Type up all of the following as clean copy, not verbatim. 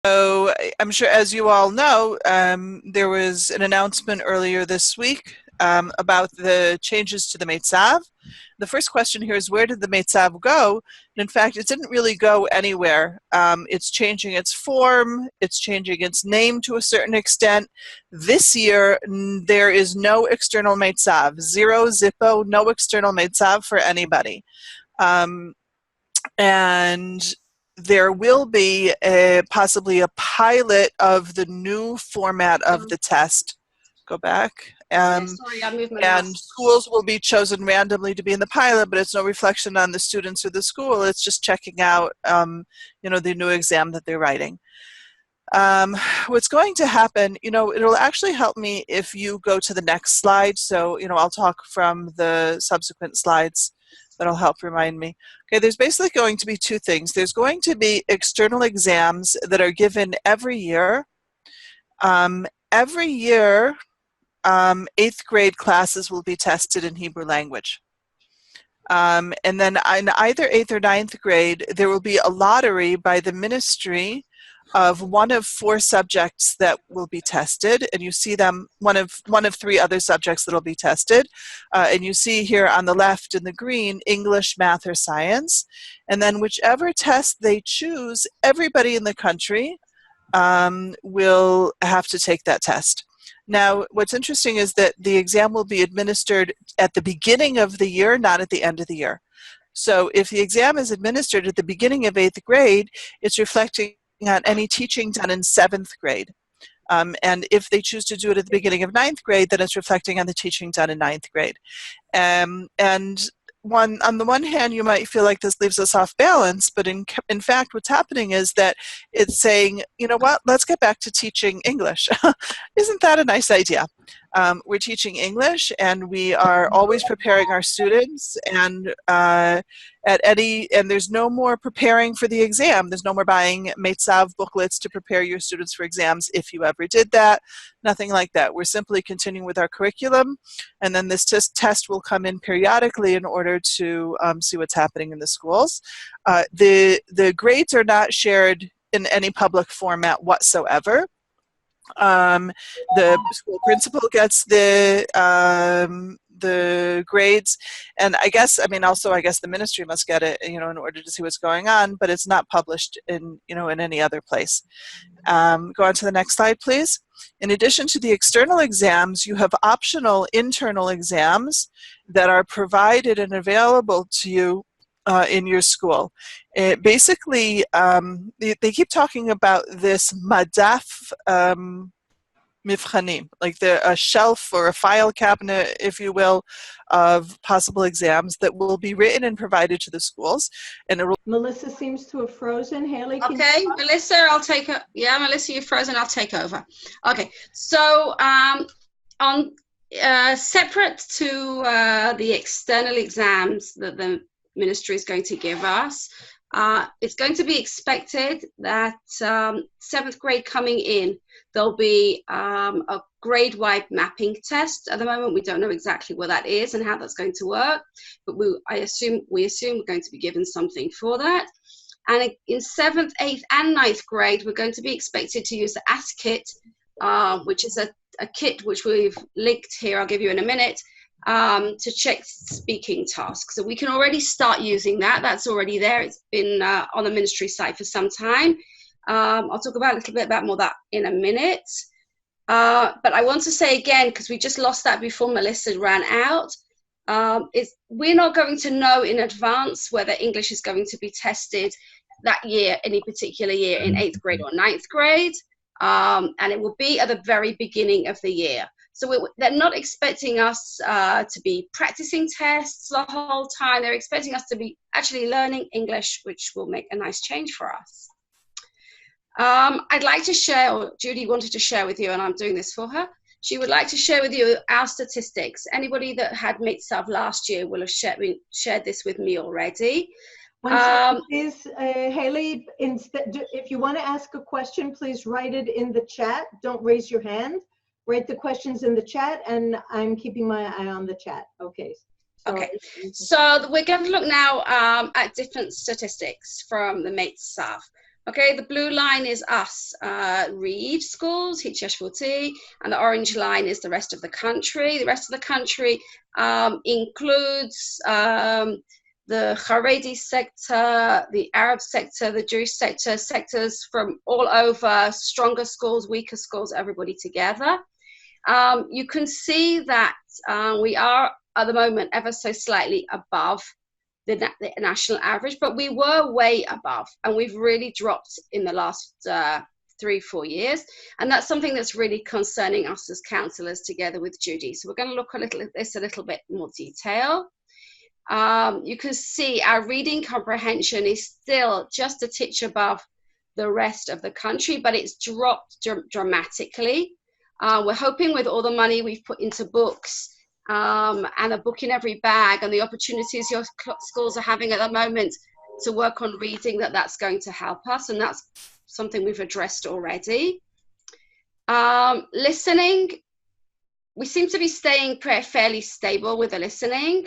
So I'm sure, as you all know, there was an announcement earlier this week about the changes to the meitzav. The first question here is, where did the meitzav go? And in fact, it didn't really go anywhere. It's changing its form. It's changing its name to a certain extent. This year, there is no external meitzav. Zero, zippo, no external meitzav for anybody. And there will be possibly a pilot of the new format of the test. Go back. Sorry, I moved my and mouse. Schools will be chosen randomly to be in the pilot, but it's no reflection on the students or the school. It's just checking out, the new exam that they're writing. What's going to happen, it'll actually help me if you go to the next slide. So, I'll talk from the subsequent slides. That'll help remind me. Okay, there's basically going to be two things. There's going to be external exams that are given every year. Every year, 8th grade classes will be tested in Hebrew language. And then in either 8th or 9th grade, there will be a lottery by the ministry of one of 4 subjects that will be tested, and you see them, one of 3 other subjects that will be tested, and you see here on the left in the green, English, math, or science, and then whichever test they choose, everybody in the country will have to take that test. Now, what's interesting is that the exam will be administered at the beginning of the year, not at the end of the year. So if the exam is administered at the beginning of 8th grade, it's reflecting on any teaching done in 7th grade. And if they choose to do it at the beginning of 9th grade, then it's reflecting on the teaching done in 9th grade. And on the one hand, you might feel like this leaves us off balance, but in fact, what's happening is that it's saying, you know what, let's get back to teaching English. Isn't that a nice idea? We're teaching English, and we are always preparing our students, and there's no more preparing for the exam. There's no more buying meitzav booklets to prepare your students for exams if you ever did that. Nothing like that. We're simply continuing with our curriculum, and then this test will come in periodically in order to see what's happening in the schools. The grades are not shared in any public format whatsoever. The school principal gets the grades, and I guess the ministry must get it, in order to see what's going on, but it's not published in any other place. Go on to the next slide, please. In addition to the external exams, you have optional internal exams that are provided and available to you in your school. Basically, they keep talking about this madaf mivchanim, like a shelf or a file cabinet, if you will, of possible exams that will be written and provided to the schools. And Melissa seems to have frozen. Haley, okay, Melissa, I'll take her. Yeah, Melissa, you're frozen. I'll take over. Okay, so on separate to the external exams that the ministry is going to give us, it's going to be expected that 7th grade coming in, there'll be a grade-wide mapping test. At the moment, we don't know exactly what that is and how that's going to work, but we assume we're going to be given something for that. And in 7th, 8th, and 9th grade, we're going to be expected to use the ASK kit, which is a kit which we've linked here. I'll give you in a minute. To check speaking tasks. So we can already start using that. That's already there. It's been on the ministry site for some time. I'll talk about a little bit about more that in a minute. But I want to say again, because we just lost that before Melissa ran out, we're not going to know in advance whether English is going to be tested that year, any particular year in 8th grade or 9th grade. And it will be at the very beginning of the year. So they're not expecting us to be practicing tests the whole time. They're expecting us to be actually learning English, which will make a nice change for us. I'd like to share, or Judy wanted to share with you, and I'm doing this for her. She would like to share with you our statistics. Anybody that had meitzav last year will have shared this with me already. Please, Haley, if you want to ask a question, please write it in the chat. Don't raise your hand. Write the questions in the chat, and I'm keeping my eye on the chat. Okay. So we're going to look now at different statistics from the meitzav. Okay, the blue line is us, Reed schools, HHS, and the orange line is the rest of the country. The rest of the country includes the Haredi sector, the Arab sector, the Jewish sector, sectors from all over, stronger schools, weaker schools, everybody together. You can see that we are at the moment ever so slightly above the national average, but we were way above, and we've really dropped in the last 3-4 years, and that's something that's really concerning us as counsellors together with Judy. So we're going to look at this a little bit more detail. You can see our reading comprehension is still just a titch above the rest of the country, but it's dropped dramatically. We're hoping with all the money we've put into books and a book in every bag and the opportunities your schools are having at the moment to work on reading, that's going to help us, and that's something we've addressed already. Listening, we seem to be staying fairly stable with the listening.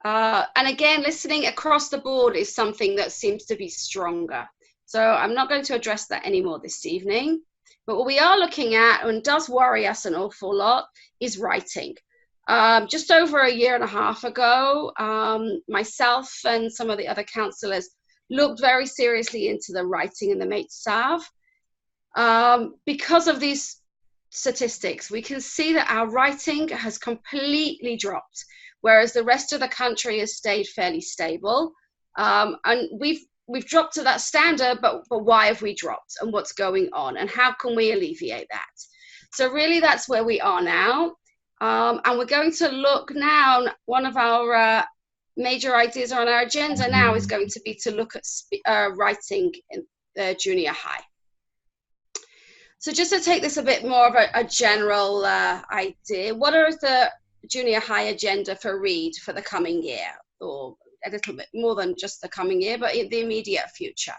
And again, listening across the board is something that seems to be stronger. So I'm not going to address that anymore this evening. But what we are looking at, and does worry us an awful lot, is writing. Just over a year and a half ago, myself and some of the other counsellors looked very seriously into the writing and the meitzav. Because of these statistics, we can see that our writing has completely dropped, whereas the rest of the country has stayed fairly stable. And we've dropped to that standard, but why have we dropped, and what's going on, and how can we alleviate that? So really that's where we are now. And we're going to look now, one of our major ideas on our agenda now is going to be to look at writing in the junior high. So just to take this a bit more of a general idea, what are the junior high agenda for Reed for the coming year, or a little bit more than just the coming year, but in the immediate future?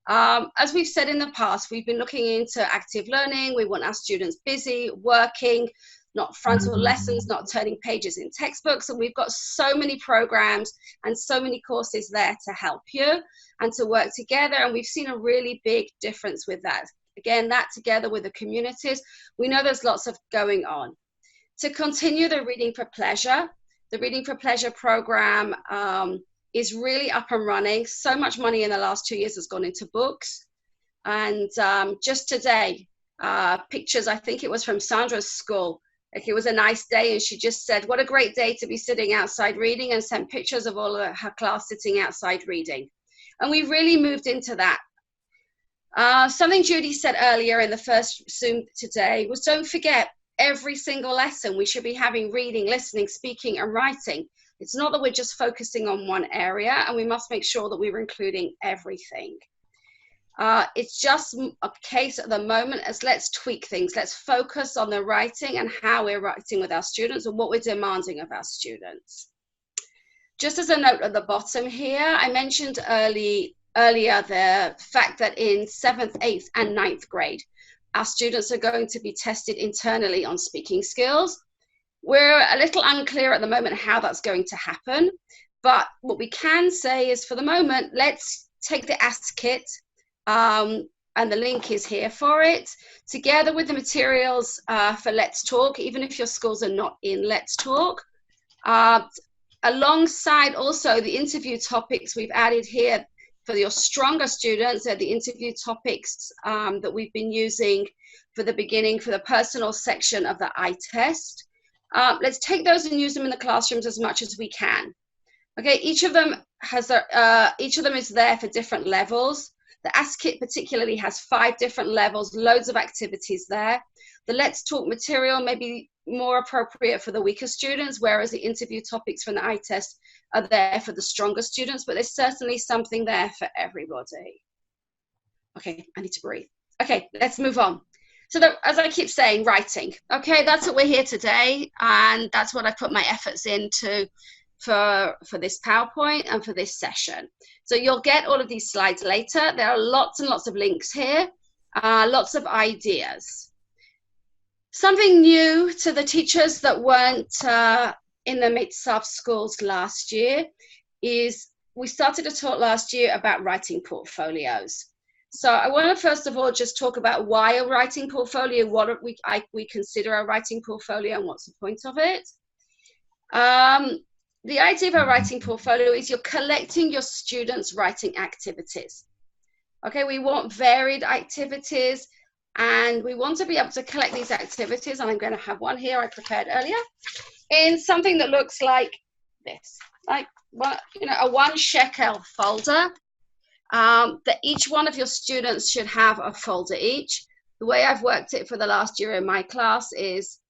As we've said in the past, we've been looking into active learning. We want our students busy, working, not frontal lessons, not turning pages in textbooks. And we've got so many programs and so many courses there to help you and to work together. And we've seen a really big difference with that. Again, that together with the communities, we know there's lots of going on. To continue the Reading for Pleasure, the Reading for Pleasure program is really up and running. So much money in the last 2 years has gone into books. And just today, pictures, I think it was from Sandra's school. Like, it was a nice day, and she just said, what a great day to be sitting outside reading, and sent pictures of all of her class sitting outside reading. And we really moved into that. Something Judy said earlier in the first Zoom today was, don't forget, every single lesson we should be having reading, listening, speaking, and writing. It's not that we're just focusing on one area, and we must make sure that we're including everything. It's just a case at the moment as let's tweak things. Let's focus on the writing and how we're writing with our students and what we're demanding of our students. Just as a note at the bottom here, I mentioned earlier the fact that in 7th, 8th, and 9th grade, our students are going to be tested internally on speaking skills. We're a little unclear at the moment how that's going to happen, but what we can say is, for the moment, let's take the ASK kit, and the link is here for it, together with the materials for Let's Talk, even if your schools are not in Let's Talk. Alongside also the interview topics we've added here for your stronger students, are the interview topics that we've been using for the beginning, for the personal section of the I-test. Let's take those and use them in the classrooms as much as we can. Okay, each of them is there for different levels. The Ask Kit particularly has 5 different levels, loads of activities there. The Let's Talk material may be more appropriate for the weaker students, whereas the interview topics from the I-test are there for the stronger students, but there's certainly something there for everybody. Okay, I need to breathe. Okay, let's move on. So as I keep saying, writing. Okay, that's what we're here today, and that's what I put my efforts into for this PowerPoint and for this session. So you'll get all of these slides later. There are lots and lots of links here, lots of ideas. Something new to the teachers that weren't in the meitzav schools last year is we started to talk last year about writing portfolios. So I want to first of all just talk about why a writing portfolio, what we consider a writing portfolio, and what's the point of it. The idea of a writing portfolio is you're collecting your students' writing activities. Okay, we want varied activities, and we want to be able to collect these activities, and I'm going to have one here I prepared earlier, in something that looks like this, like a 1 shekel folder. That each one of your students should have a folder each. The way I've worked it for the last year in my class is,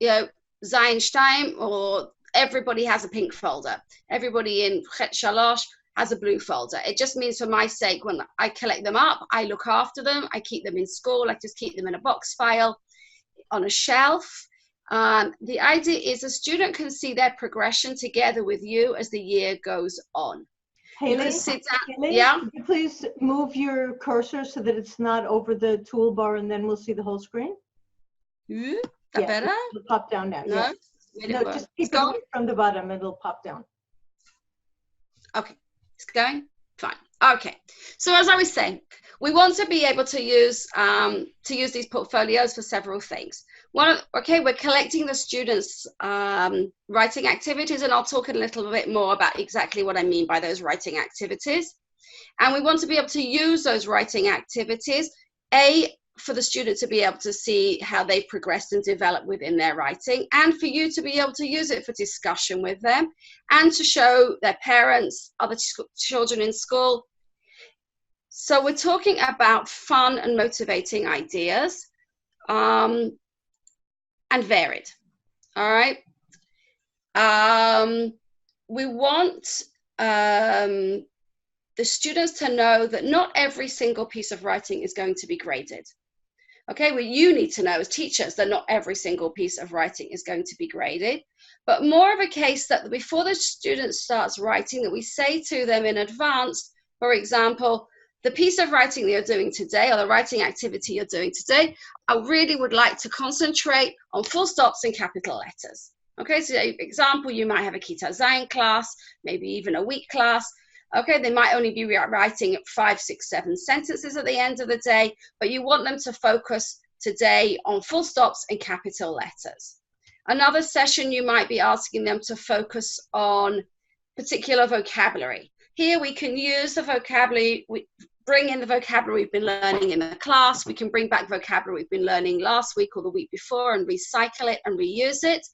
Zayin Shtayim, or everybody has a pink folder. Everybody in Chet Shalosh has a blue folder. It just means, for my sake, when I collect them up, I look after them, I keep them in school, I just keep them in a box file on a shelf. The idea is a student can see their progression together with you as the year goes on. Haley, yeah? Could you please move your cursor so that it's not over the toolbar, and then we'll see the whole screen? That better? It'll pop down now. No? Yeah. No, just keep it from the bottom. It'll pop down. Okay, it's going? Fine. Okay, so as I was saying, we want to be able to use these portfolios for several things. We're collecting the students' writing activities, and I'll talk a little bit more about exactly what I mean by those writing activities. And we want to be able to use those writing activities, for the student to be able to see how they progressed and developed within their writing, and for you to be able to use it for discussion with them, and to show their parents, other children in school. So we're talking about fun and motivating ideas, and varied. All right. We want the students to know that not every single piece of writing is going to be graded. Okay, well, you need to know as teachers that not every single piece of writing is going to be graded, but more of a case that before the student starts writing, that we say to them in advance, for example, the piece of writing that you're doing today, or the writing activity you're doing today, I really would like to concentrate on full stops and capital letters. Okay, so example, you might have a Kita Zayin class, maybe even a week class. Okay, they might only be writing 5, 6, 7 sentences at the end of the day, but you want them to focus today on full stops and capital letters. Another session, you might be asking them to focus on particular vocabulary. Here we can use the vocabulary, we bring in the vocabulary we've been learning in the class, we can bring back vocabulary we've been learning last week or the week before and recycle it and reuse it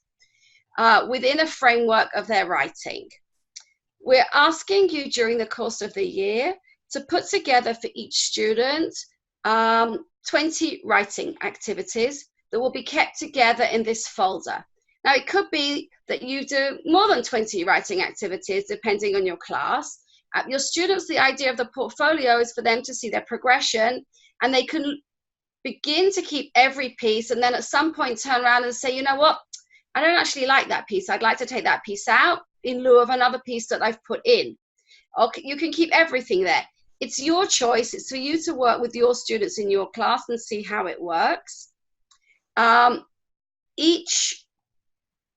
within a framework of their writing. We're asking you during the course of the year to put together for each student 20 writing activities that will be kept together in this folder. Now, it could be that you do more than 20 writing activities depending on your class. Your students, the idea of the portfolio is for them to see their progression, and they can begin to keep every piece and then at some point turn around and say, you know what, I don't actually like that piece. I'd like to take that piece out in lieu of another piece that I've put in. Okay, you can keep everything there. It's your choice. It's for you to work with your students in your class and see how it works. Each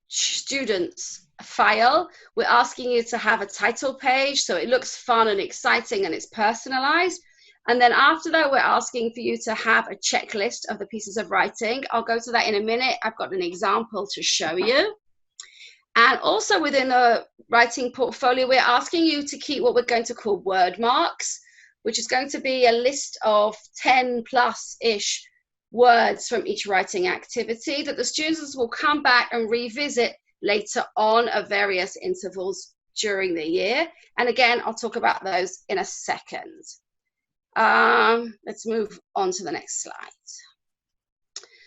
student's file, we're asking you to have a title page so it looks fun and exciting and it's personalized. And then after that, we're asking for you to have a checklist of the pieces of writing. I'll go to that in a minute. I've got an example to show you. And also within the writing portfolio, we're asking you to keep what we're going to call word marks, which is going to be a list of 10+-ish words from each writing activity that the students will come back and revisit later on at various intervals during the year. And again, I'll talk about those in a second. Let's move on to the next slide.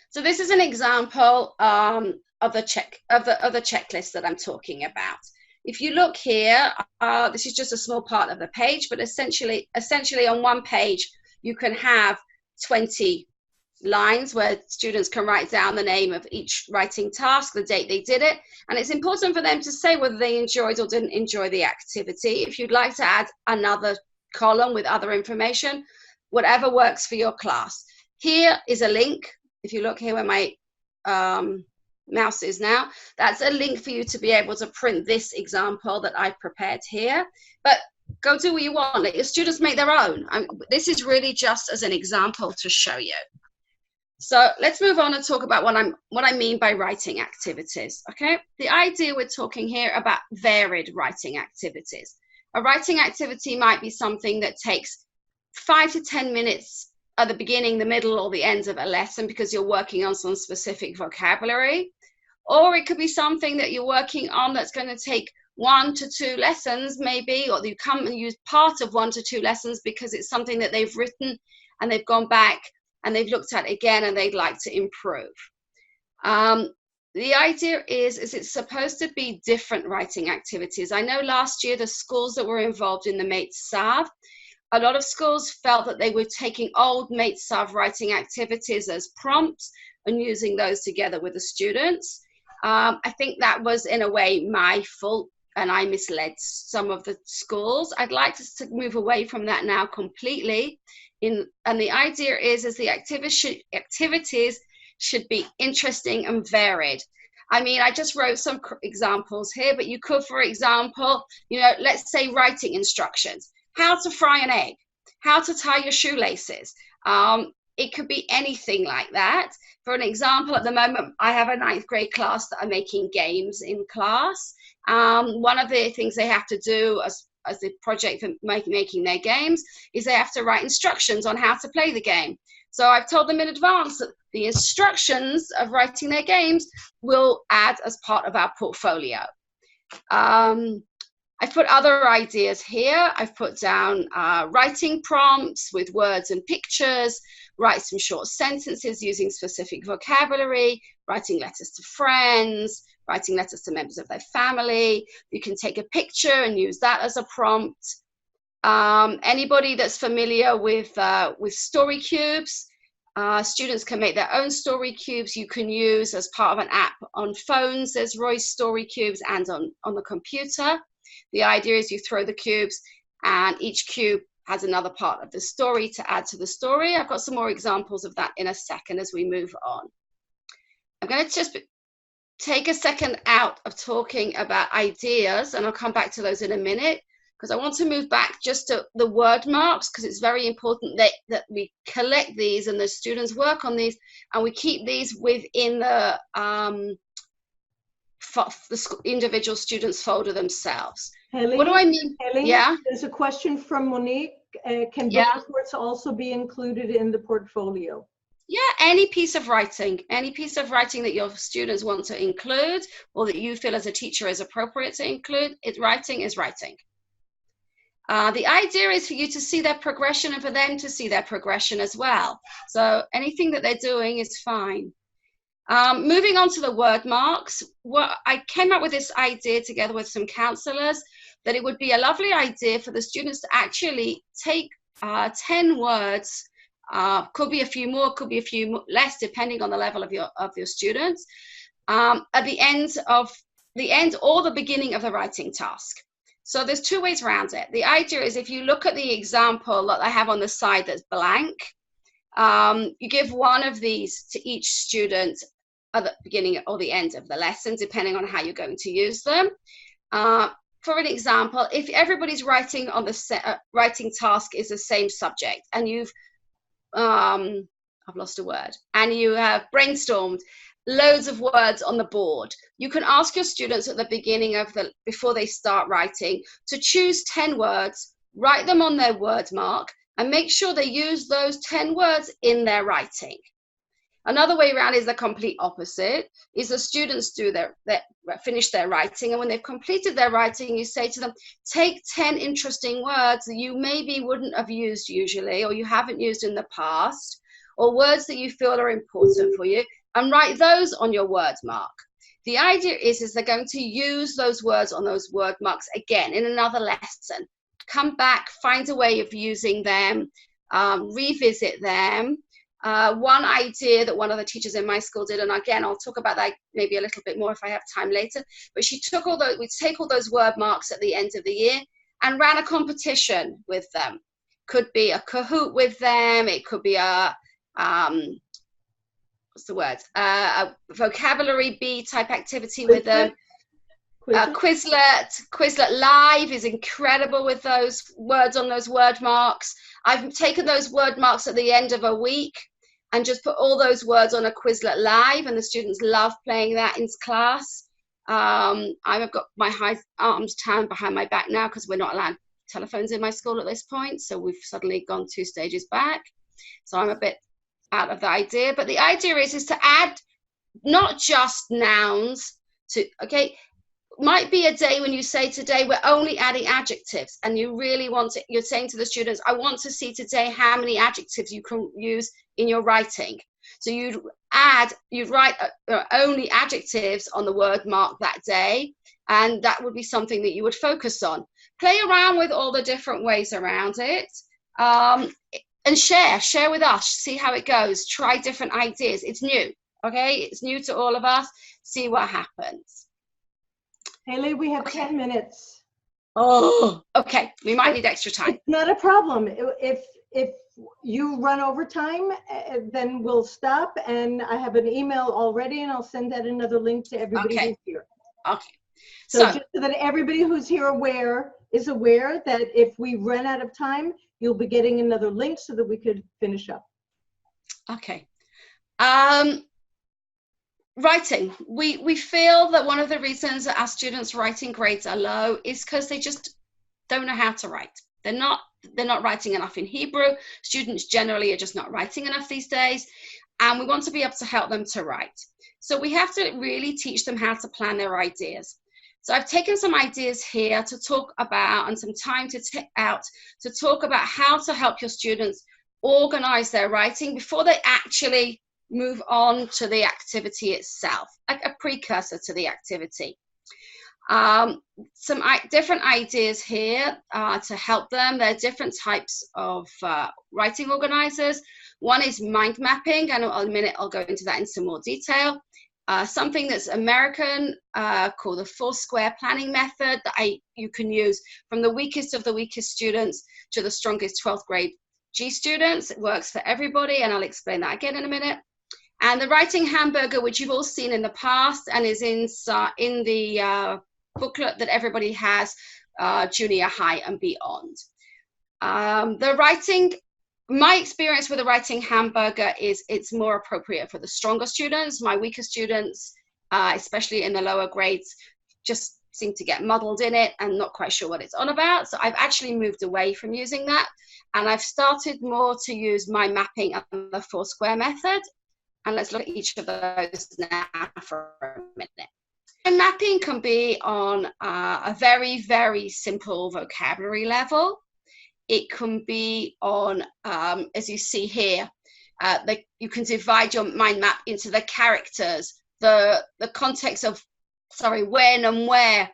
So this is an example of the checklist that I'm talking about. If you look here, this is just a small part of the page, but essentially on one page, you can have 20 lines where students can write down the name of each writing task, the date they did it, and it's important for them to say whether they enjoyed or didn't enjoy the activity. If you'd like to add another column with other information, whatever works for your class. Here is a link. If you look here where my mouse is now, that's a link for you to be able to print this example that I've prepared here. But Go do what you want. Let your students make their own. This is really just as an example to show you. So let's move on and talk about what I mean by writing activities. Okay, the idea we're talking here about varied writing activities. A writing activity might be something that takes 5 to 10 minutes at the beginning, the middle, or the end of a lesson because you're working on some specific vocabulary. Or it could be something that you're working on that's going to take 1 to 2 lessons maybe, or you come and use part of 1 to 2 lessons because it's something that they've written and they've gone back and they've looked at it again and they'd like to improve. The idea is it's supposed to be different writing activities. I know last year the schools that were involved in the meitzav, a lot of schools felt that they were taking old meitzav writing activities as prompts and using those together with the students. I think that was in a way my fault and I misled some of the schools. I'd like to move away from that now completely. And the idea is the activities should be interesting and varied. I mean, I just wrote some examples here, but you could, for example, let's say writing instructions, how to fry an egg, how to tie your shoelaces. It could be anything like that. For an example, at the moment, I have a 9th grade class that are making games in class. One of the things they have to do as the project for making their games is they have to write instructions on how to play the game. So I've told them in advance that the instructions of writing their games will add as part of our portfolio. I've put other ideas here. I've put down writing prompts with words and pictures, write some short sentences using specific vocabulary, writing letters to friends, writing letters to members of their family. You can take a picture and use that as a prompt. Anybody that's familiar with story cubes, students can make their own story cubes. You can use as part of an app on phones. There's Roy's story cubes and on the computer. The idea is you throw the cubes and each cube has another part of the story to add to the story. I've got some more examples of that in a second as we move on. I'm going to just take a second out of talking about ideas, and I'll come back to those in a minute, because I want to move back just to the word marks, because it's very important that we collect these and the students work on these, and we keep these within the individual students folder themselves. Haley, what do I mean? Haley, Yeah. There's a question from Monique. Can book reports also be included in the portfolio? Yeah, any piece of writing that your students want to include or that you feel as a teacher is appropriate to include, writing is writing. The idea is for you to see their progression and for them to see their progression as well. So anything that they're doing is fine. Moving on to the word marks, I came up with this idea together with some counselors that it would be a lovely idea for the students to actually take 10 words, could be a few more, could be a few less, depending on the level of your students, at the end or the beginning of the writing task. So there's 2 ways around it. The idea is if you look at the example that I have on the side that's blank, you give one of these to each student at the beginning or the end of the lesson, depending on how you're going to use them. For an example, if everybody's writing on the writing task is the same subject, and you've I've lost a word, and you have brainstormed loads of words on the board, you can ask your students at the beginning before they start writing, to choose 10 words, write them on their word mark, and make sure they use those 10 words in their writing. Another way around is the complete opposite, is the students finish their writing, and when they've completed their writing, you say to them, take 10 interesting words that you maybe wouldn't have used usually, or you haven't used in the past, or words that you feel are important for you, and write those on your word mark. The idea is they're going to use those words on those word marks again in another lesson. Come back, find a way of using them, revisit them. One idea that one of the teachers in my school did, and again, I'll talk about that maybe a little bit more if I have time later, but we'd take all those word marks at the end of the year and ran a competition with them. Could be a Kahoot with them, it could be a, a vocabulary bee type activity with them. Quizlet Live is incredible with those words on those word marks. I've taken those word marks at the end of a week and just put all those words on a Quizlet Live, and the students love playing that in class. I've got my high arms turned behind my back now because we're not allowed telephones in my school at this point, so we've suddenly gone 2 stages back. So I'm a bit out of the idea, but the idea is to add not just nouns to, okay, might be a day when you say today we're only adding adjectives, and you really want to, you're saying to the students, I want to see today how many adjectives you can use in your writing. So you'd write only adjectives on the word mark that day, and that would be something that you would focus on. Play around with all the different ways around it, and share with us, see how it goes, try different ideas. It's new, okay? It's new to all of us. See what happens. Haley, we have 10 minutes. Oh, okay. We might need extra time. It's not a problem. If you run over time, then we'll stop. And I have an email already, and I'll send that another link to everybody who's here. Okay. So just so that everybody who's here is aware that if we run out of time, you'll be getting another link so that we could finish up. Okay. Writing. We feel that one of the reasons that our students' writing grades are low is because they just don't know how to write. They're not writing enough in Hebrew. Students generally are just not writing enough these days, and we want to be able to help them to write. So we have to really teach them how to plan their ideas. So I've taken some ideas here to talk about, and some time to take out to talk about how to help your students organize their writing before they actually move on to the activity itself, like a precursor to the activity. Some different ideas here to help them. There are different types of writing organizers. One is mind mapping, and in a minute I'll go into that in some more detail. Something that's American called the 4-square planning method that you can use from the weakest of the weakest students to the strongest 12th grade G students. It works for everybody, and I'll explain that again in a minute. And the writing hamburger, which you've all seen in the past and is in the booklet that everybody has, junior high and beyond. The writing, my experience with the writing hamburger is it's more appropriate for the stronger students. My weaker students, especially in the lower grades, just seem to get muddled in it and not quite sure what it's on about. So I've actually moved away from using that, and I've started more to use mind mapping and the 4-square method. And let's look at each of those now for a minute. And mapping can be on a very, very simple vocabulary level. It can be on, as you see here, you can divide your mind map into the characters, the context of, when and where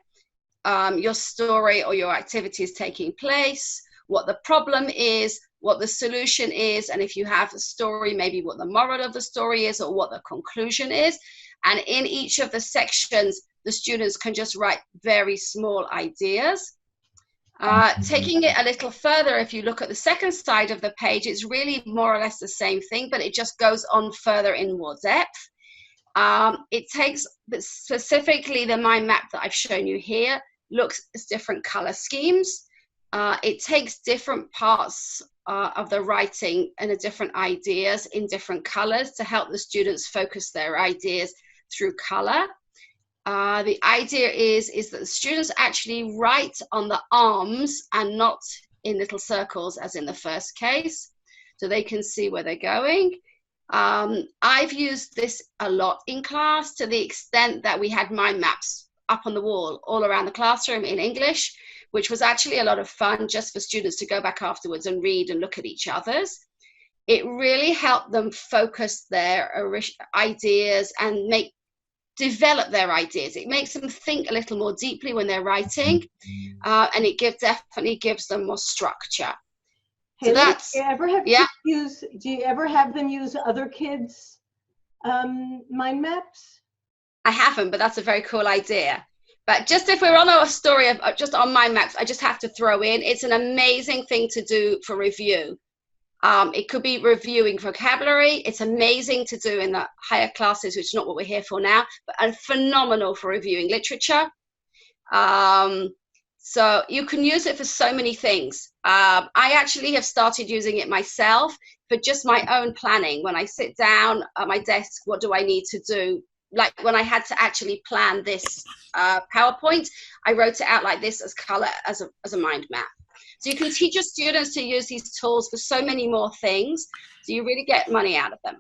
your story or your activity is taking place, what the problem is, what the solution is, and if you have a story, maybe what the moral of the story is or what the conclusion is. And in each of the sections, the students can just write very small ideas. Taking it a little further, if you look at the second side of the page, it's really more or less the same thing, but it just goes on further in more depth. It takes, specifically the mind map that I've shown you here, looks at different color schemes. It takes different parts of the writing and the different ideas in different colors to help the students focus their ideas through color. The idea is that the students actually write on the arms and not in little circles as in the first case, so they can see where they're going. I've used this a lot in class to the extent that we had mind maps up on the wall all around the classroom in English, which was actually a lot of fun just for students to go back afterwards and read and look at each other's. It really helped them focus their ideas and develop their ideas. It makes them think a little more deeply when they're writing, and it definitely gives them more structure. So that's, do you ever have them use other kids' mind maps? I haven't, but that's a very cool idea. But just if we're on a story of just on mind maps, I just have to throw in, it's an amazing thing to do for review. It could be reviewing vocabulary. It's amazing to do in the higher classes, which is not what we're here for now, but phenomenal for reviewing literature. So you can use it for so many things. I actually have started using it myself for just my own planning. When I sit down at my desk, what do I need to do? Like when I had to actually plan this PowerPoint, I wrote it out like this as color, as a mind map. So you can teach your students to use these tools for so many more things. So you really get money out of them.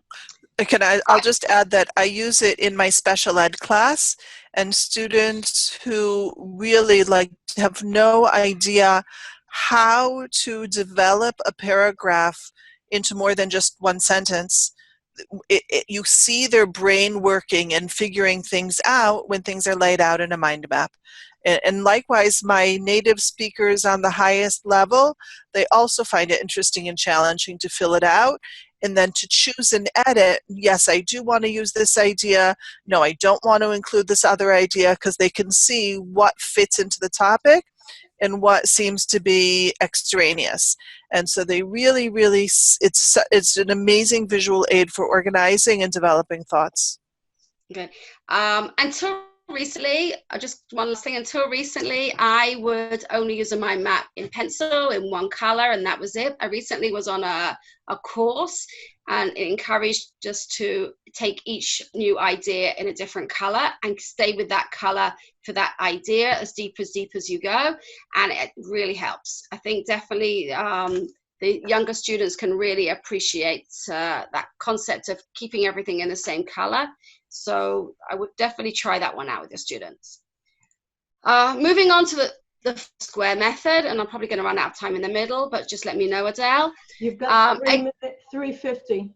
I'll just add that I use it in my special ed class, and students who really have no idea how to develop a paragraph into more than just one sentence. You see their brain working and figuring things out when things are laid out in a mind map. And likewise, my native speakers on the highest level, they also find it interesting and challenging to fill it out and then to choose and edit. Yes, I do want to use this idea. No, I don't want to include this other idea, because they can see what fits into the topic and what seems to be extraneous. And so they really, it's an amazing visual aid for organizing and developing thoughts. Okay. Until recently, just one last thing, until recently, I would only use a mind map in pencil in one color, and that was it. I recently was on a course, and it encouraged just to take each new idea in a different color and stay with that color for that idea as deep as you go. And it really helps. I think definitely the younger students can really appreciate that concept of keeping everything in the same color. So I would definitely try that one out with your students. Moving on to the square method, and I'm probably going to run out of time in the middle, but just let me know, Adele. You've got 3:50.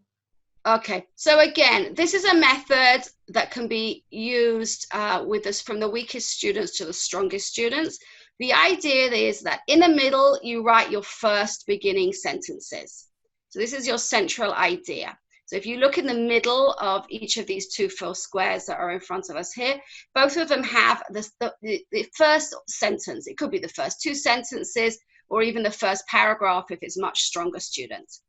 Okay, so again, this is a method that can be used with us from the weakest students to the strongest students. The idea is that in the middle, you write your first beginning sentences. So this is your central idea. So if you look in the middle of each of these two full squares that are in front of us here, both of them have the first sentence. It could be the first two sentences or even the first paragraph if it's much stronger students.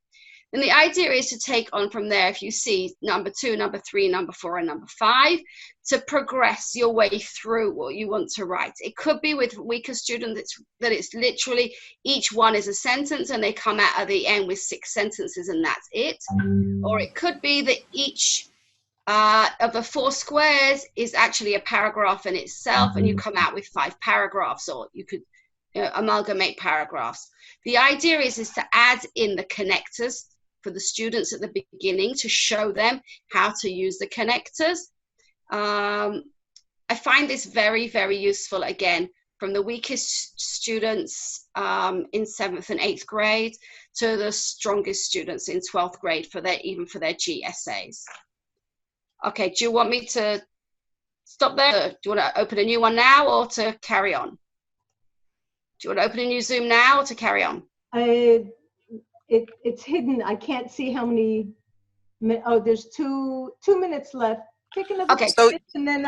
And the idea is to take on from there, if you see number 2, number 3, number 4, and number 5, to progress your way through what you want to write. It could be with weaker students that it's literally each one is a sentence and they come out at the end with 6 sentences and that's it. Or it could be that each of the 4 squares is actually a paragraph in itself and you come out with 5 paragraphs, or you could amalgamate paragraphs. The idea is to add in the connectors for the students at the beginning to show them how to use the connectors. I find this very, very useful, again, from the weakest students in 7th and 8th grade to the strongest students in 12th grade even for their GSAs. Okay, do you want me to stop there? Do you want to open a new one now or to carry on? Do you want to open a new Zoom now or to carry on? It's hidden. I can't see how many. Oh, there's 2 minutes left. Pick another. Okay. So and then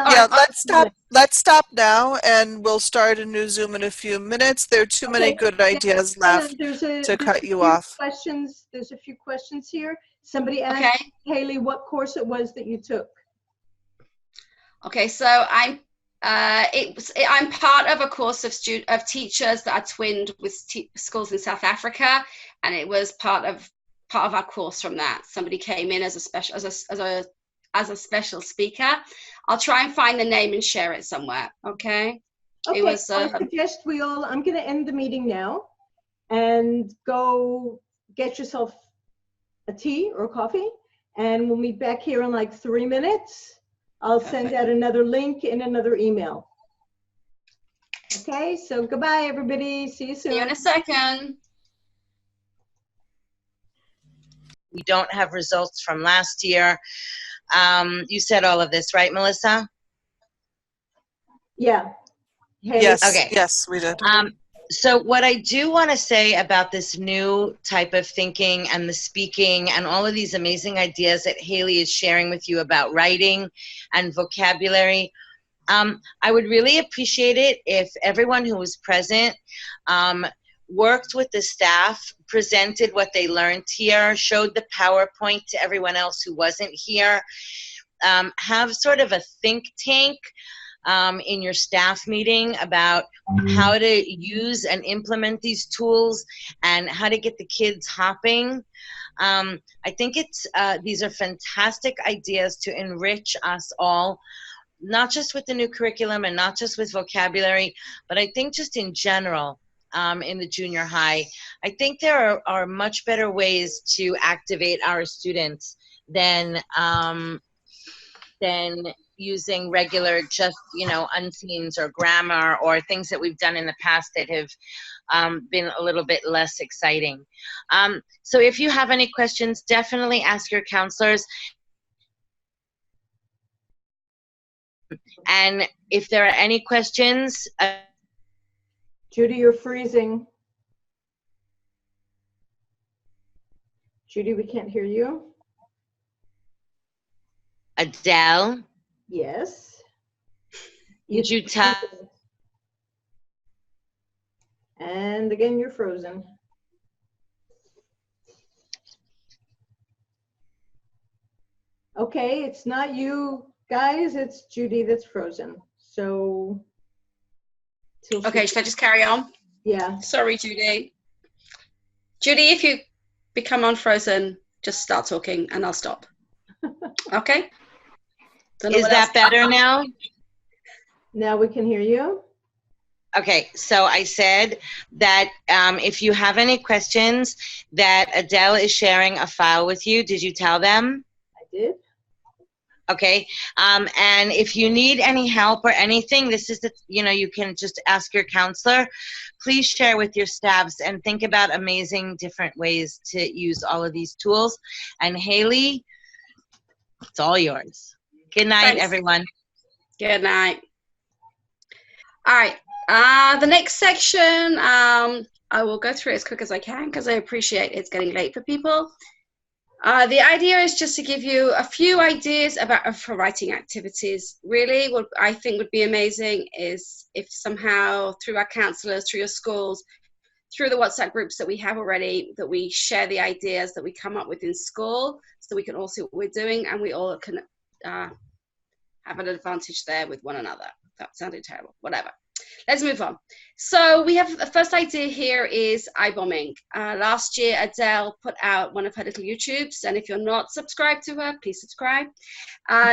let's stop now, and we'll start a new Zoom in a few minutes. There are too many good ideas left to cut you off. Questions. There's a few questions here. Somebody asked Haley what course it was that you took. Okay, so I'm part of a course of teachers that are twinned with schools in South Africa, and it was part of our course from that. Somebody came in as a special speaker. I'll try and find the name and share it somewhere. Okay. Okay. I suggest I'm going to end the meeting now, and go get yourself a tea or coffee, and we'll meet back here in like 3 minutes. I'll send out another link in another email. Okay, so goodbye, everybody. See you soon. See you in a second. We don't have results from last year. You said all of this, right, Melissa? Yeah. Hey. Yes. Okay. Yes, we did. So what I do want to say about this new type of thinking and the speaking and all of these amazing ideas that Haley is sharing with you about writing and vocabulary, I would really appreciate it if everyone who was present worked with the staff, presented what they learned here, showed the PowerPoint to everyone else who wasn't here, have sort of a think tank in your staff meeting about how to use and implement these tools and how to get the kids hopping. I think these are fantastic ideas to enrich us all, not just with the new curriculum and not just with vocabulary, but I think just in general in the junior high. I think there are much better ways to activate our students than using regular, just, unseens or grammar or things that we've done in the past that have been a little bit less exciting. So if you have any questions, definitely ask your counselors. And if there are any questions, Judy, you're freezing. Judy, we can't hear you. Adele, Yes. did you tell? And again, you're frozen. Okay, it's not you guys, it's Judy that's frozen. So. Okay, should I just carry on? Yeah. Sorry, Judy. Judy, if you become unfrozen, just start talking and I'll stop. Okay? Is that better now? Now we can hear you. Okay, so I said that if you have any questions, that Adele is sharing a file with you. Did you tell them? I did. Okay, and if you need any help or anything, this is you can just ask your counselor. Please share with your staffs and think about amazing different ways to use all of these tools. And Haley, it's all yours. Good night, Thanks. Everyone. Good night. All right, the next section, I will go through it as quick as I can because I appreciate it's getting late for people. The idea is just to give you a few ideas for writing activities. Really, what I think would be amazing is if somehow through our counselors, through your schools, through the WhatsApp groups that we have already, that we share the ideas that we come up with in school so we can all see what we're doing and we all can have an advantage there with one another. That sounded terrible, whatever. Let's move on. So we have the first idea here is eye bombing. Last year, Adele put out one of her little YouTubes, and if you're not subscribed to her, please subscribe.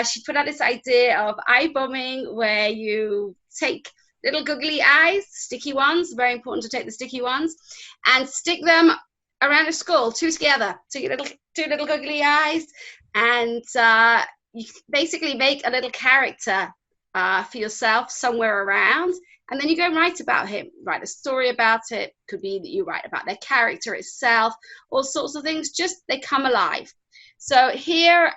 She put out this idea of eye bombing where you take little googly eyes, sticky ones, very important to take the sticky ones, and stick them around the school, two together. So you two little googly eyes, and you basically make a little character for yourself somewhere around, and then you go and write about him, write a story about it. Could be that you write about their character itself, all sorts of things, just they come alive. So here,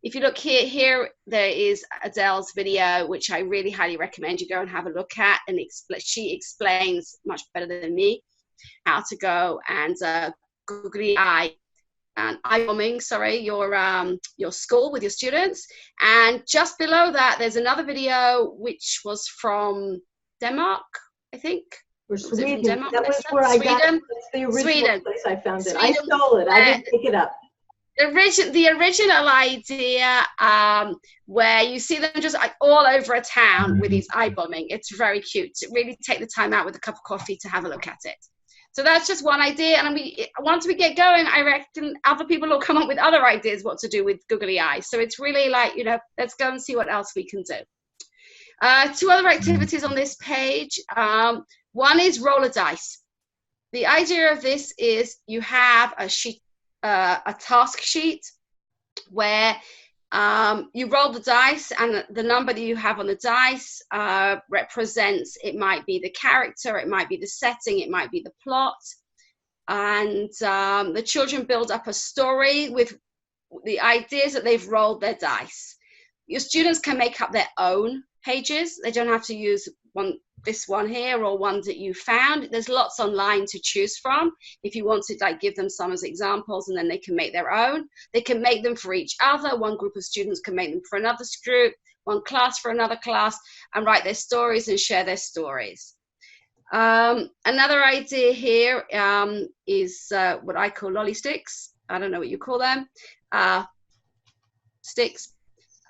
if you look here there is Adele's video, which I really highly recommend you go and have a look at, and she explains much better than me how to go and googly eye and eye bombing, your school with your students. And just below that, there's another video which was from Denmark, I think. Or Sweden. From Denmark, that was where I got it. That's the original place I found it. I stole it. I didn't pick it up. The original idea, where you see them just like all over a town with these eye bombing. It's very cute. Really take the time out with a cup of coffee to have a look at it. So that's just one idea, and once we get going, I reckon other people will come up with other ideas what to do with googly eyes. So it's really like, let's go and see what else we can do. Two other activities on this page. One is roller dice. The idea of this is you have a sheet, a task sheet, where you roll the dice, and the number that you have on the dice represents, it might be the character, it might be the setting, it might be the plot. And the children build up a story with the ideas that they've rolled their dice. Your students can make up their own pages. They don't have to use this one here or ones that you found. There's lots online to choose from if you want to give them some as examples, and then they can make their own. They can make them for each other. One group of students can make them for another group, one class for another class, and write their stories and share their stories. Another idea here is what I call lolly sticks. I don't know what you call them. Sticks.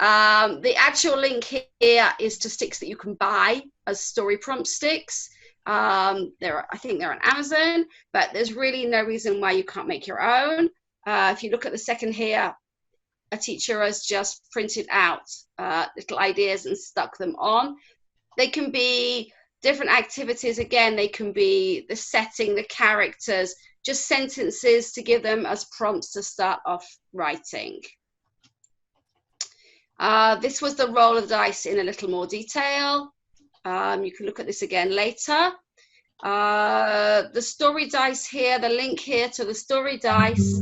The actual link here is to sticks that you can buy as story prompt sticks. I think they're on Amazon, but there's really no reason why you can't make your own. If you look at the second here, a teacher has just printed out little ideas and stuck them on. They can be different activities. Again, they can be the setting, the characters, just sentences to give them as prompts to start off writing. This was the roll of dice in a little more detail. You can look at this again later. The story dice here, the link here to the story dice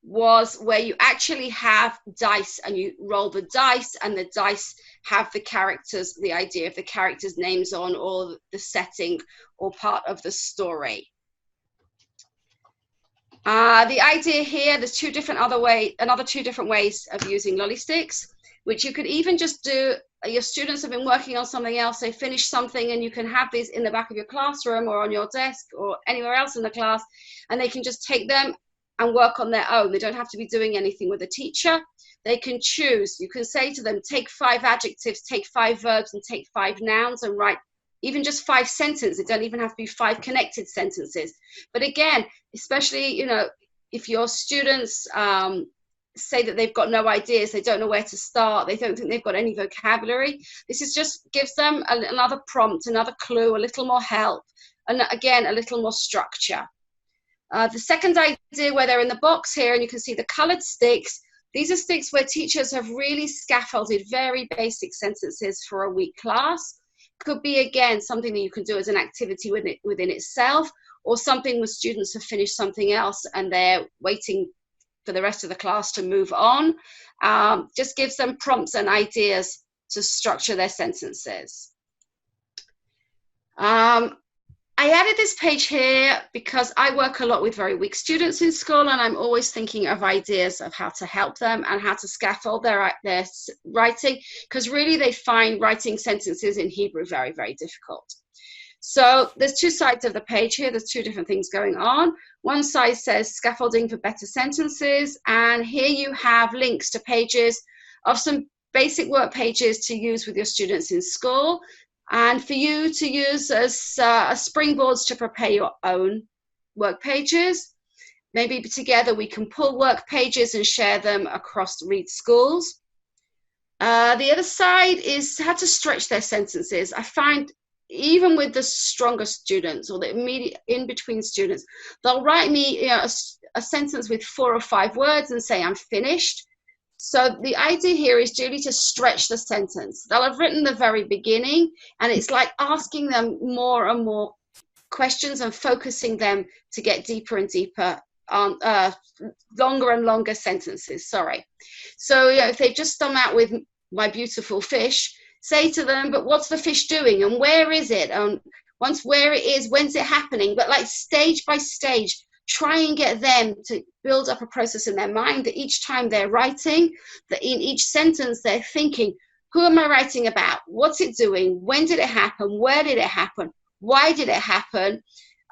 was where you actually have dice and you roll the dice, and the dice have the characters, the idea of the characters' names on, or the setting or part of the story. The idea here, there's another two different ways of using lolly sticks, which you could even just do. Your students have been working on something else, they finished something, and you can have these in the back of your classroom or on your desk or anywhere else in the class, and they can just take them and work on their own. They don't have to be doing anything with a teacher. They can choose. You can say to them, take 5 adjectives, take 5 verbs, and take 5 nouns, and write even just 5 sentences. It don't even have to be 5 connected sentences. But again, especially, you know, if your students say that they've got no ideas, they don't know where to start, they don't think they've got any vocabulary, this is just gives them another prompt, another clue, a little more help, and again, a little more structure. The second idea, where they're in the box here, and you can see the colored sticks, these are sticks where teachers have really scaffolded very basic sentences for a week class. Could be, again, something that you can do as an activity within itself, or something where students have finished something else and they're waiting for the rest of the class to move on. Just gives them prompts and ideas to structure their sentences. I added this page here because I work a lot with very weak students in school, and I'm always thinking of ideas of how to help them and how to scaffold their writing, because really they find writing sentences in Hebrew very, very difficult. So there's 2 sides of the page here. There's 2 different things going on. One side says scaffolding for better sentences, and here you have links to pages of some basic work pages to use with your students in school, and for you to use as springboards to prepare your own work pages. Maybe together we can pull work pages and share them across Reed schools. The other side is how to stretch their sentences. I find even with the stronger students or the immediate in-between students, they'll write me a sentence with 4 or 5 words and say, I'm finished. So the idea here is really to stretch the sentence. They'll have written the very beginning, and it's like asking them more and more questions and focusing them to get deeper and deeper on longer and longer sentences, sorry. So if they've just come out with my beautiful fish, say to them, but what's the fish doing and where is it? Once where it is, when's it happening? But like stage by stage, try and get them to build up a process in their mind that each time they're writing, that in each sentence they're thinking, who am I writing about? What's it doing? When did it happen? Where did it happen? Why did it happen?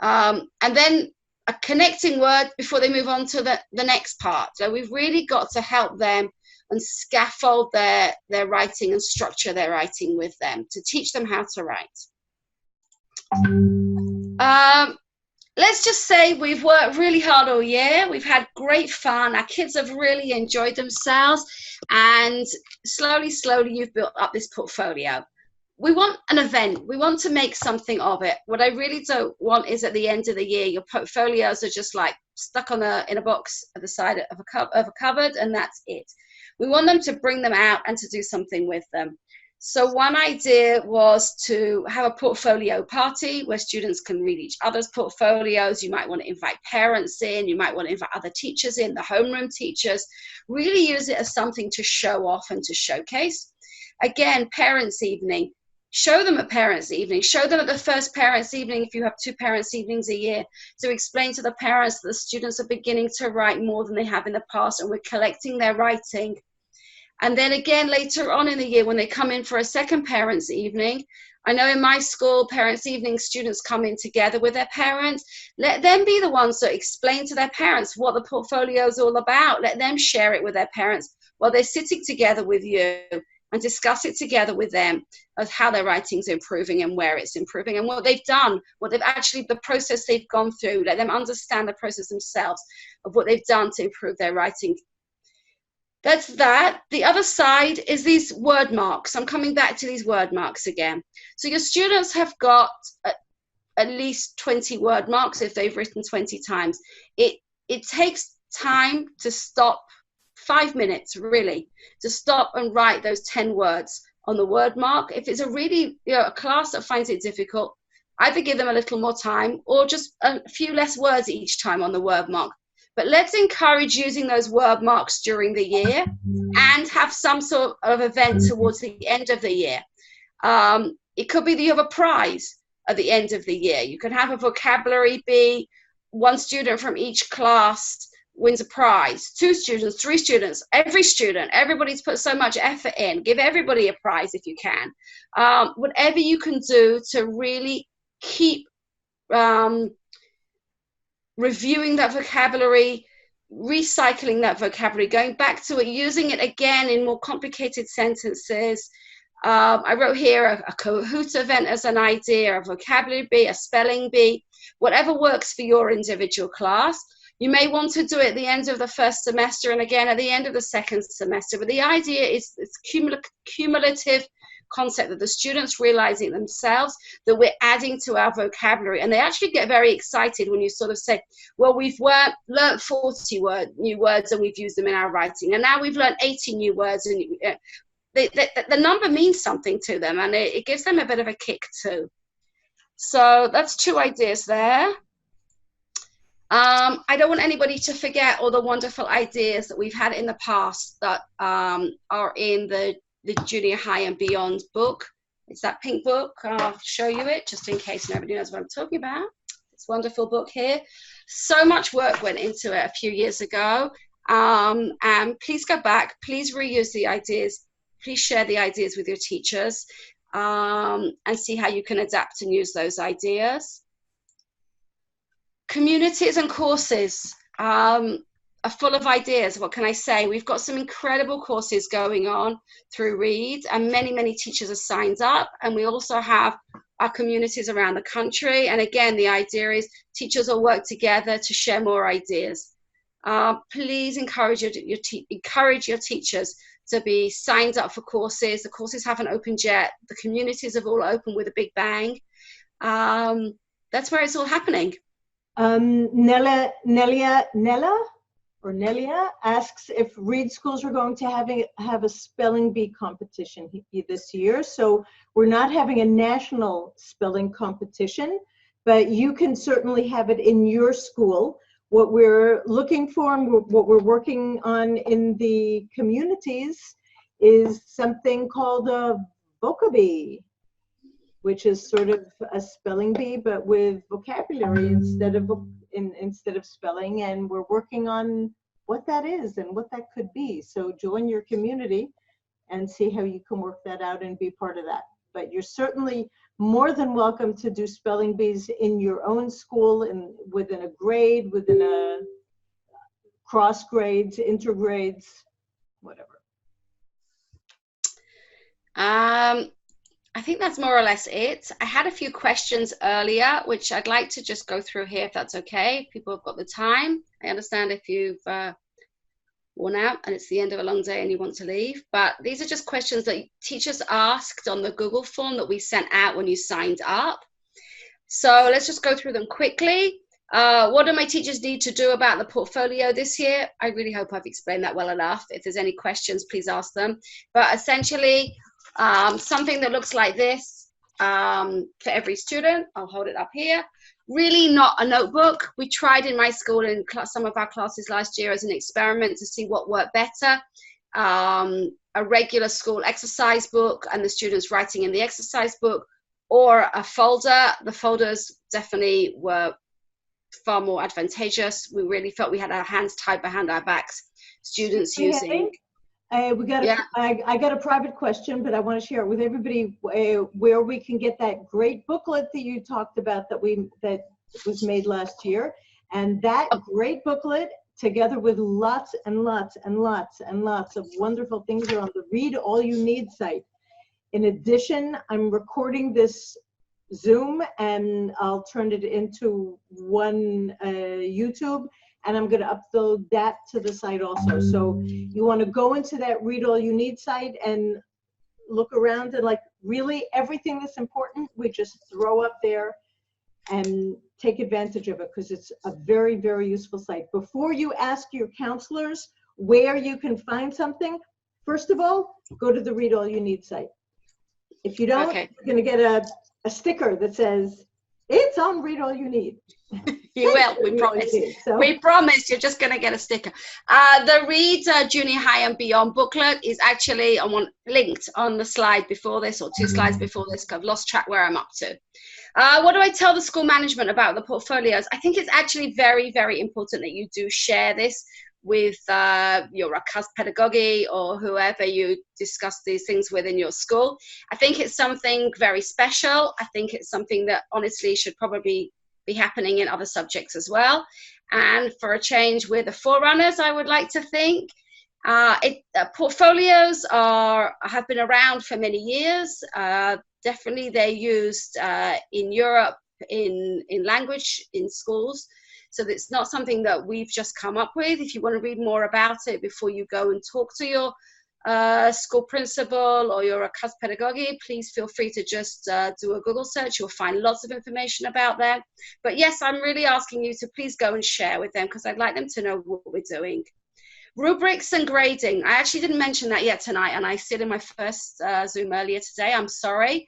And then a connecting word before they move on to the next part. So we've really got to help them and scaffold their writing and structure their writing with them to teach them how to write. Let's just say we've worked really hard all year. We've had great fun. Our kids have really enjoyed themselves. And slowly, slowly, you've built up this portfolio. We want an event. We want to make something of it. What I really don't want is at the end of the year, your portfolios are just like stuck in a box at the side of a cupboard, and that's it. We want them to bring them out and to do something with them. So one idea was to have a portfolio party where students can read each other's portfolios. You might want to invite parents in. You might want to invite other teachers in, the homeroom teachers. Really use it as something to show off and to showcase. Again, parents' evening. Show them at parents' evening. Show them at the first parents' evening if you have 2 parents' evenings a year, to explain to the parents that the students are beginning to write more than they have in the past, and we're collecting their writing. And then again, later on in the year, when they come in for a second parents' evening, I know in my school, parents' evening, students come in together with their parents. Let them be the ones that explain to their parents what the portfolio is all about. Let them share it with their parents while they're sitting together with you, and discuss it together with them of how their writing's improving and where it's improving and what they've done, what they've actually, the process they've gone through. Let them understand the process themselves of what they've done to improve their writing. That's that. The other side is these word marks. I'm coming back to these word marks again. So your students have got at least 20 word marks if they've written 20 times. It takes time to stop, 5 minutes really, to stop and write those 10 words on the word mark. If it's a really, a class that finds it difficult, either give them a little more time or just a few less words each time on the word mark. But let's encourage using those word marks during the year and have some sort of event towards the end of the year. It could be that you have a prize at the end of the year. You can have a vocabulary bee. One student from each class wins a prize. 2 students, 3 students, everybody's put so much effort in. Give everybody a prize if you can. Whatever you can do to really keep reviewing that vocabulary, recycling that vocabulary, going back to it, using it again in more complicated sentences. I wrote here a Kahoot event as an idea, a vocabulary bee, a spelling bee, whatever works for your individual class. You may want to do it at the end of the first semester and again at the end of the second semester. But the idea is it's cumulative concept that the students realizing themselves that we're adding to our vocabulary, and they actually get very excited when you sort of say, well, we've learned 40 new words and we've used them in our writing, and now we've learned 80 new words, and the number means something to them, and it gives them a bit of a kick too. So that's 2 ideas there. I don't want anybody to forget all the wonderful ideas that we've had in the past that are in the junior high and beyond book. It's that pink book. I'll show you it just in case nobody knows what I'm talking about. It's a wonderful book here. So much work went into it a few years ago. And please go back, please reuse the ideas, please share the ideas with your teachers, and see how you can adapt and use those ideas. Communities and courses are full of ideas. What can I say? We've got some incredible courses going on through Read, and many teachers are signed up, and we also have our communities around the country. And again, the idea is teachers will work together to share more ideas. Please encourage your teachers to be signed up for courses. The courses haven't opened yet. The communities have all opened with a big bang. That's where it's all happening. Nelia asks if Reed schools are going to have a spelling bee competition this year. So we're not having a national spelling competition, but you can certainly have it in your school. What we're looking for and what we're working on in the communities is something called a vocabee, which is sort of a spelling bee, but with vocabulary instead of spelling. And we're working on what that is and what that could be. So join your community and see how you can work that out and be part of that. But you're certainly more than welcome to do spelling bees in your own school, and within a grade, within a cross grades, intergrades, whatever. I think that's more or less it. I had a few questions earlier, which I'd like to just go through here, if that's okay. If people have got the time. I understand if you've worn out and it's the end of a long day and you want to leave. But these are just questions that teachers asked on the Google form that we sent out when you signed up. So let's just go through them quickly. What do my teachers need to do about the portfolio this year? I really hope I've explained that well enough. If there's any questions, please ask them. But essentially, something that looks like this for every student. I'll hold it up here. Really not a notebook. We tried in my school in some of our classes last year as an experiment to see what worked better. A regular school exercise book and the students writing in the exercise book, or a folder. The folders definitely were far more advantageous. We really felt we had our hands tied behind our backs. Students using... Yeah. I got a private question, but I want to share it with everybody where we can get that great booklet that you talked about that was made last year. And that great booklet, together with lots and lots and lots and lots of wonderful things, are on the Read All You Need site. In addition, I'm recording this Zoom and I'll turn it into one YouTube, and I'm going to upload that to the site also. So you want to go into that Read All You Need site and look around, and like really everything that's important, we just throw up there and take advantage of it, because it's a very, very useful site. Before you ask your counselors where you can find something, first of all, go to the Read All You Need site. If you don't, you're going to get a sticker that says, it's on Read All You Need. You will, we promise. So. We promise you're just going to get a sticker. The Read Junior High and Beyond booklet is actually linked on the slide before this, or 2 slides before this, because I've lost track where I'm up to. What do I tell the school management about the portfolios? I think it's actually very, very important that you do share this with your JHS pedagogy or whoever you discuss these things with in your school. I think it's something very special. I think it's something that honestly should probably be happening in other subjects as well. And for a change, we're the forerunners, I would like to think. Portfolios have been around for many years. Definitely they're used in Europe in language in schools. So it's not something that we've just come up with. If you want to read more about it before you go and talk to your school principal or your JHS pedagogy, please feel free to just do a Google search. You'll find lots of information about them. But yes, I'm really asking you to please go and share with them, because I'd like them to know what we're doing. Rubrics and grading. I actually didn't mention that yet tonight, and I said in my first Zoom earlier today. I'm sorry.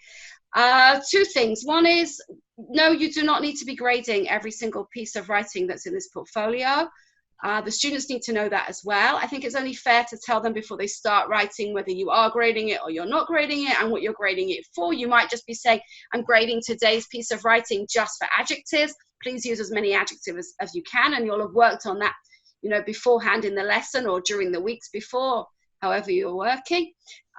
2 things. One is, no, you do not need to be grading every single piece of writing that's in this portfolio. The students need to know that as well. I think it's only fair to tell them before they start writing whether you are grading it or you're not grading it, and what you're grading it for. You might just be saying, I'm grading today's piece of writing just for adjectives. Please use as many adjectives as you can, and you'll have worked on that, you know, beforehand in the lesson or during the weeks before, however you're working.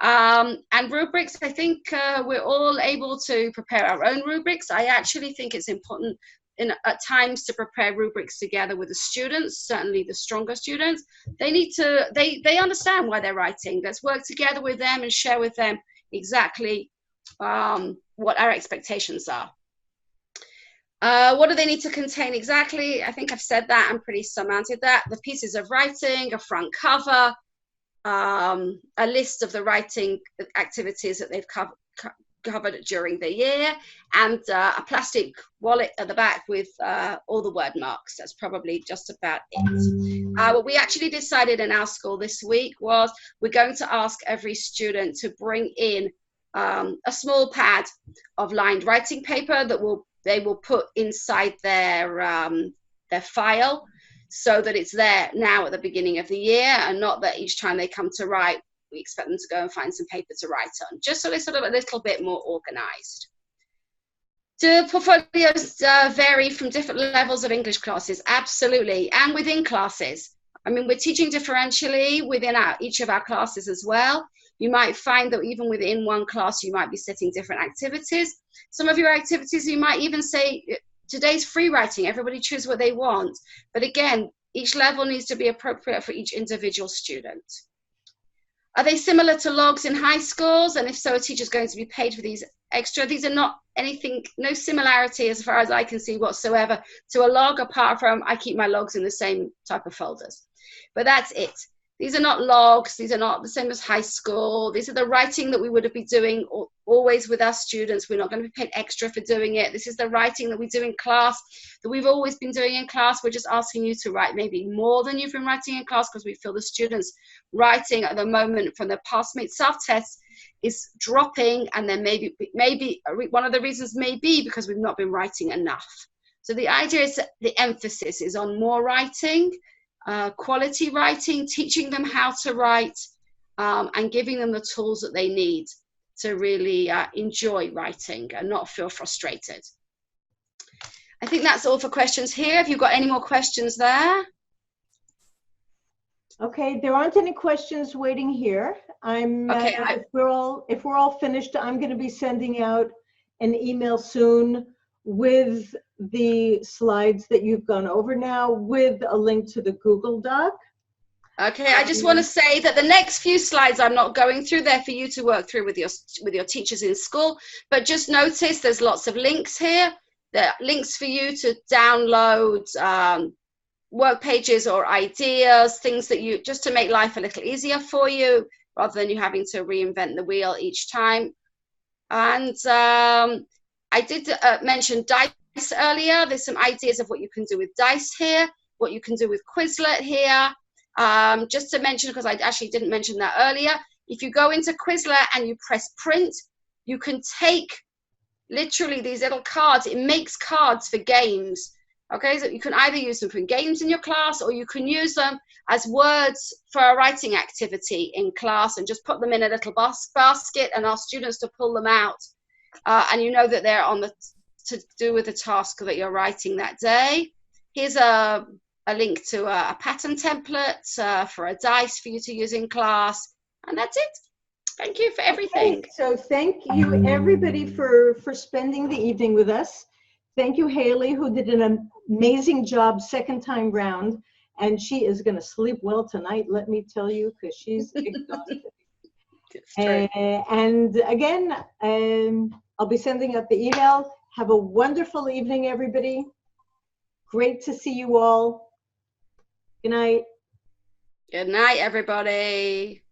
And rubrics, I think we're all able to prepare our own rubrics. I actually think it's important at times to prepare rubrics together with the students, certainly the stronger students. They need to, they understand why they're writing. Let's work together with them and share with them exactly what our expectations are. What do they need to contain exactly? I think I've said that and pretty surmounted that. The pieces of writing, a front cover, a list of the writing activities that they've covered during the year, and a plastic wallet at the back with all the word marks. That's probably just about it. What we actually decided in our school this week was we're going to ask every student to bring in a small pad of lined writing paper that they will put inside their file, so that it's there now at the beginning of the year, and not that each time they come to write, we expect them to go and find some paper to write on, just so they're sort of a little bit more organized. Do portfolios vary from different levels of English classes? Absolutely, and within classes. I mean, we're teaching differentially within each of our classes as well. You might find that even within one class, you might be setting different activities. Some of your activities, you might even say, today's free writing, everybody choose what they want. But again, each level needs to be appropriate for each individual student. Are they similar to logs in high schools? And if so, a teacher's going to be paid for these extra? These are not anything, no similarity as far as I can see whatsoever to a log, apart from I keep my logs in the same type of folders. But that's it. These are not logs. These are not the same as high school. These are the writing that we would have been doing always with our students. We're not going to be paid extra for doing it. This is the writing that we do in class, that we've always been doing in class. We're just asking you to write maybe more than you've been writing in class, because we feel the students writing at the moment from the past meitzav tests is dropping, and then maybe one of the reasons may be because we've not been writing enough. So the idea is that the emphasis is on more writing, quality writing, teaching them how to write, and giving them the tools that they need to really enjoy writing and not feel frustrated. I think that's all for questions here. Have you got any more questions there? Okay, there aren't any questions waiting here. Okay, If we're all finished, I'm going to be sending out an email soon with the slides that you've gone over now, with a link to the Google Doc. Okay, I just want to say that the next few slides I'm not going through. They're for you to work through with your teachers in school. But just notice there's lots of links here. There are links for you to download work pages or ideas, things that you, just to make life a little easier for you, rather than you having to reinvent the wheel each time. And I did mention dice earlier. There's some ideas of what you can do with dice here, what you can do with Quizlet here. Just to mention, because I actually didn't mention that earlier, if you go into Quizlet and you press print, you can take literally these little cards. It makes cards for games. Okay, so you can either use them for games in your class, or you can use them as words for a writing activity in class and just put them in a little basket and ask students to pull them out. And you know that they're on the to do with the task that you're writing that day. Here's a link to a pattern template for a dice for you to use in class. And that's it. Thank you for everything. Okay, so thank you everybody for spending the evening with us. Thank you, Haley, who did an amazing job second time round. And she is going to sleep well tonight, let me tell you, because she's exhausted. And again, I'll be sending out the email. Have a wonderful evening, everybody. Great to see you all. Good night. Good night, everybody.